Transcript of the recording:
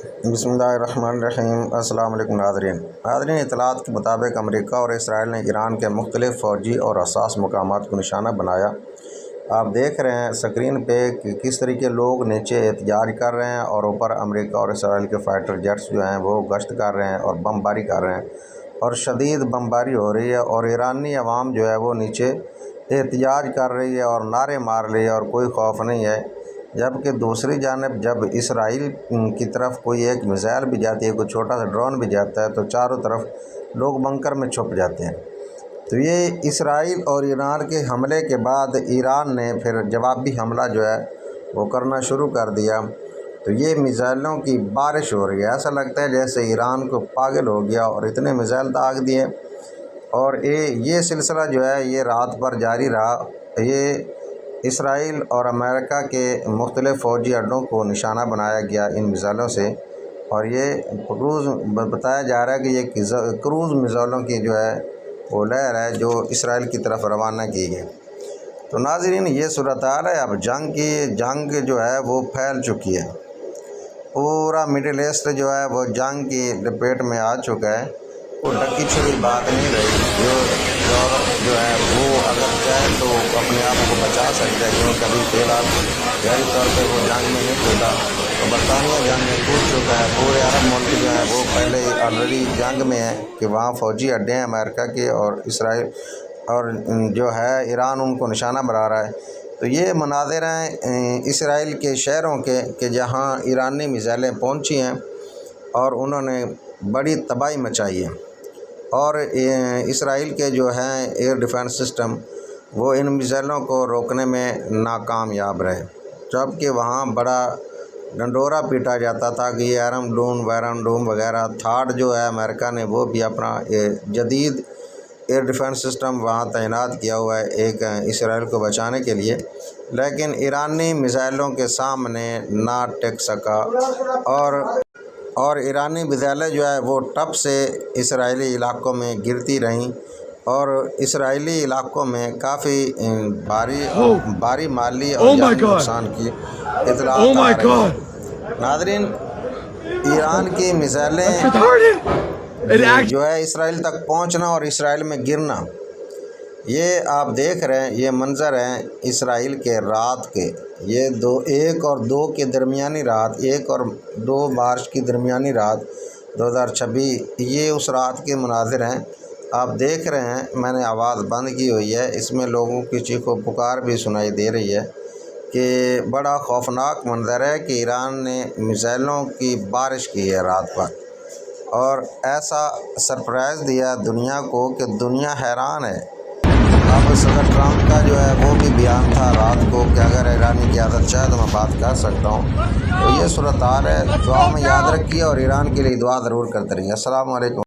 बिस्मिल्लाहिर्रहमानिर्रहीम। अस्सलाम वालेकुम नाज़रीन। इत्तलात के मुताबिक अमेरिका और इसराइल ने ईरान के मुख्तलिफ़ फ़ौजी और हसास मकामात को निशाना बनाया। आप देख रहे हैं स्क्रीन पे कि किस तरीके लोग नीचे एहतजाज कर रहे हैं और ऊपर अमेरिका और इसराइल के फ़ाइटर जेट्स जो हैं वो गश्त कर रहे हैं और बमबारी कर रहे हैं और शदीद बमबारी हो रही है और ईरानी अवाम जो है वो नीचे एहतजाज कर रही है और नारे मार रही है और कोई खौफ नहीं है। जबकि दूसरी जानब जब इसराइल की तरफ कोई एक मिसाइल भी जाती है, कोई छोटा सा ड्रोन भी जाता है, तो चारों तरफ लोग बंकर में छुप जाते हैं। तो ये इसराइल और ईरान के हमले के बाद ईरान ने फिर जवाबी हमला जो है वो करना शुरू कर दिया। तो ये मिसाइलों की बारिश हो रही है, ऐसा लगता है जैसे ईरान को पागल हो गया और इतने मिसाइल दाग दिए। और ये सिलसिला जो है ये रात भर जारी रहा। ये इसराइल और अमेरिका के मुख्तलिफ़ फ़ौजी अड्डों को निशाना बनाया गया इन मिसाइलों से, और ये क्रूज़ बताया जा रहा है कि ये क्रूज़ मिसाइलों की जो है वो लहर है जो इसराइल की तरफ रवाना की गई। तो नाज़रीन ये सूरत-हाल है। अब जंग जो है वो फैल चुकी है, पूरा मिडिल ईस्ट जो है वो जंग की लपेट में आ चुका है। कोई ढकी छुड़ी बात नहीं रही। जो है वो अगर चाहे तो अपने आप को बचा सकता है, क्योंकि कभी फ़िलहाल गहरी तौर पर वो जंग में नहीं कूदा। तो बरतानिया जंग में कूद चुका है। पूरे अरब मुल्क जो है वो पहले ही ऑलरेडी जंग में है कि वहाँ फ़ौजी अड्डे हैं अमेरिका के, और इसराइल और जो है ईरान उनको निशाना बना रहा है। तो ये मनाज़िर हैं इसराइल के शहरों के कि जहाँ ईरानी मिसाइलें पहुँची हैं और उन्होंने बड़ी तबाही मचाई है, और इसराइल के जो हैं एयर डिफेंस सिस्टम वो इन मिसाइलों को रोकने में नाकामयाब रहे। जबकि वहाँ बड़ा डंडोरा पीटा जाता था कि ये आयरन डोम वगैरह थाड जो है अमेरिका ने वो भी अपना जदीद एयर डिफेंस सिस्टम वहाँ तैनात किया हुआ है एक इसराइल को बचाने के लिए, लेकिन ईरानी मिसाइलों के सामने ना टिक सका। और ईरानी मिसाइलें जो है वो टप से इसराइली इलाकों में गिरती रहीं और इसराइली इलाकों में काफ़ी भारी माली और जानी नुकसान की इत्तलात आ रही है। नाज़रीन ईरान की मिसाइलें जो है इसराइल तक पहुंचना और इसराइल में गिरना, ये आप देख रहे हैं, ये मंज़र हैं इसराइल के रात के। ये 1 और 2 के दरमियानी रात, 1 और 2 मार्च की दरमियानी रात 2026, ये उस रात के मनाज़िर हैं। आप देख रहे हैं, मैंने आवाज़ बंद की हुई है, इसमें लोगों की चीखो पुकार भी सुनाई दे रही है कि बड़ा खौफनाक मंज़र है कि ईरान ने मिसाइलों की बारिश की है रात भर, और ऐसा सरप्राइज़ दिया दुनिया को कि दुनिया हैरान है। अब सदर ट्रंप का जो है वो भी बयान था रात को कि अगर ईरानी की आदत चाहे तो मैं बात कर सकता हूँ। तो ये सूरत हाल है। दुआ में याद रखिए और ईरान के लिए दुआ ज़रूर करते रहिए। अस्सलाम वालेकुम।